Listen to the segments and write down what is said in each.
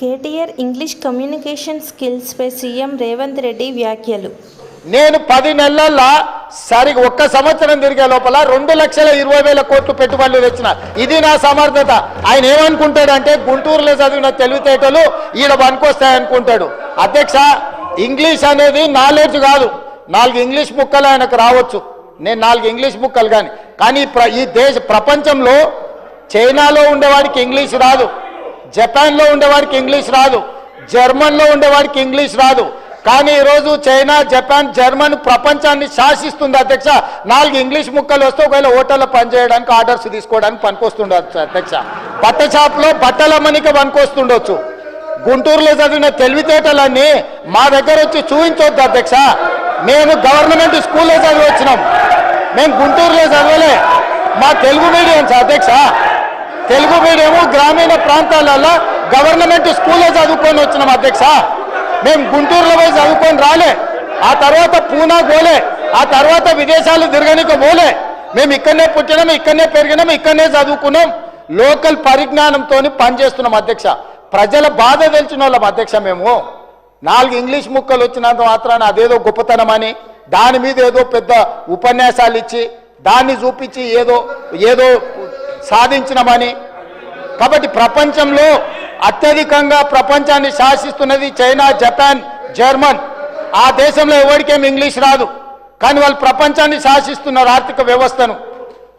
KTR English communication skills పై CM Revanth Reddy వ్యాఖ్యలు. నేను 10 నెలల్లో సరిగా ఒక్క సంవత్సరం తిరిగే లోపల 2,20,000 కోట్లు పెట్టుబడులు తెచ్చిన. ఇది నా సమర్థత. ఆయన ఏమనుకుంటాడంటే గుంటూరులో చదివిన తెలివితేటలు ఈడ పనికొస్తాయనుకుంటాడు. అధ్యక్ష, ఇంగ్లీష్ అనేది నాలెడ్జ్ కాదు. 4 ఇంగ్లీష్ ముక్కలు ఆయనకు రావచ్చు, నేను 4 ఇంగ్లీష్ ముక్కలు కానీ ఈ ప్రపంచంలో చైనాలో ఉండేవాడికి ఇంగ్లీష్ రాదు, జపాన్లో ఉండేవాడికి ఇంగ్లీష్ రాదు, జర్మన్లో ఉండేవాడికి ఇంగ్లీష్ రాదు. కానీ ఈరోజు చైనా, జపాన్, జర్మన్ ప్రపంచాన్ని శాసిస్తుంది అధ్యక్ష. 4 ఇంగ్లీష్ ముక్కలు వస్తే ఒకవేళ హోటల్లో పనిచేయడానికి, ఆర్డర్స్ తీసుకోవడానికి పనికొస్తుండొచ్చు అధ్యక్ష. బట్ట షాప్లో బట్టల అమ్మనికి పనికొస్తుండొచ్చు. గుంటూరులో చదివిన తెలివితేటలన్నీ మా దగ్గర వచ్చి చూపించొద్దు అధ్యక్ష. మేము గవర్నమెంట్ స్కూల్లో చదివి వచ్చినాం, మేము గుంటూరులో చదవలే. మా తెలుగు మీడియంస్ అధ్యక్ష, తెలుగు మీడియము గ్రామీణ ప్రాంతాలలో గవర్నమెంట్ స్కూల్లో చదువుకొని వచ్చినాం అధ్యక్ష. మేము గుంటూరులో పోయి చదువుకొని రాలే, ఆ తర్వాత పూనా పోలే, ఆ తర్వాత విదేశాలు తిరగనిక పోలే. మేము ఇక్కడనే పుట్టినాం, ఇక్కడనే పెరిగినాం, ఇక్కడనే చదువుకున్నాం. లోకల్ పరిజ్ఞానంతో పనిచేస్తున్నాం అధ్యక్ష. ప్రజల బాధ తెలిసిన వాళ్ళం అధ్యక్ష. మేము 4 ఇంగ్లీష్ ముక్కలు వచ్చినంత మాత్రాన అదేదో గొప్పతనం అని దాని మీద ఏదో పెద్ద ఉపన్యాసాలు ఇచ్చి దాన్ని చూపించి ఏదో సాధించినమని. కాబట్టి ప్రపంచంలో అత్యధికంగా ప్రపంచాన్ని శాసిస్తున్నది చైనా, జపాన్, జర్మన్. ఆ దేశంలో ఎవరికేం ఇంగ్లీష్ రాదు, కానీ వాళ్ళు ప్రపంచాన్ని శాసిస్తున్నారు, ఆర్థిక వ్యవస్థను.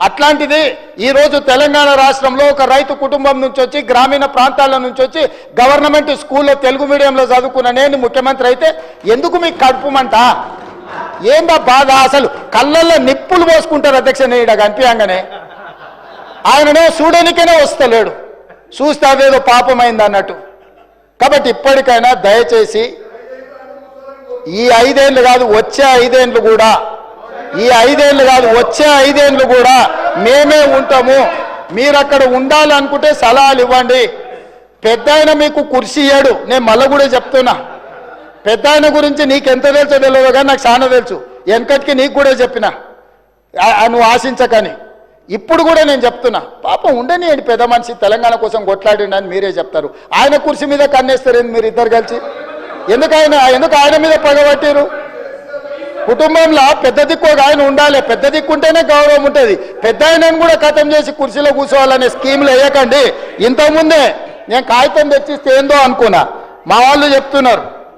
అట్లాంటిది ఈరోజు తెలంగాణ రాష్ట్రంలో ఒక రైతు కుటుంబం నుంచి వచ్చి, గ్రామీణ ప్రాంతాల నుంచి వచ్చి గవర్నమెంట్ స్కూల్లో తెలుగు మీడియంలో చదువుకున్న నేను ముఖ్యమంత్రి అయితే ఎందుకు మీకు కడుపుమంట? ఏందా బాధ? అసలు కళ్ళల్లో నిప్పులు పోసుకుంటారు అధ్యక్ష. నేను కనిపించగానే ఆయననే చూడనికనే వస్తలేడు, చూస్తే అదేదో పాపమైంది అన్నట్టు. కాబట్టి ఇప్పటికైనా దయచేసి ఈ 5 ఏళ్ళు కాదు, వచ్చే 5 ఏళ్ళు కూడా, ఈ 5 ఏళ్ళు కాదు, వచ్చే 5 ఏళ్ళు కూడా మేమే ఉంటాము. మీరు అక్కడ ఉండాలనుకుంటే సలహాలు ఇవ్వండి. పెద్ద ఆయన మీకు కుర్చీ ఇయ్యాడు. నేను మళ్ళీ కూడా చెప్తున్నా, పెద్ద ఆయన గురించి నీకెంత తెలుసో తెలియదు కానీ నాకు చాలా తెలుసు. వెనకటికి నీకు కూడా చెప్పిన, నువ్వు ఆశించకని. ఇప్పుడు కూడా నేను చెప్తున్నా, పాపం ఉండనియండి, పెద్ద మనిషి తెలంగాణ కోసం కొట్లాడిండి అని మీరే చెప్తారు. ఆయన కుర్చీ మీద కన్నేస్తారు మీరు ఇద్దరు కలిసి. ఎందుకు ఆయన మీద పగబట్టారు? కుటుంబంలో పెద్ద దిక్కు ఒక ఆయన ఉండాలి, పెద్ద దిక్కు ఉంటేనే గౌరవం ఉంటుంది. పెద్ద ఆయనను కూడా ఖతం చేసి కుర్చీలో కూర్చోవాలనే స్కీమ్లు వేయకండి. ఇంతకుముందే నేను కాగితం తెచ్చిస్తే ఏందో అనుకున్నా, మా వాళ్ళు చెప్తున్నారు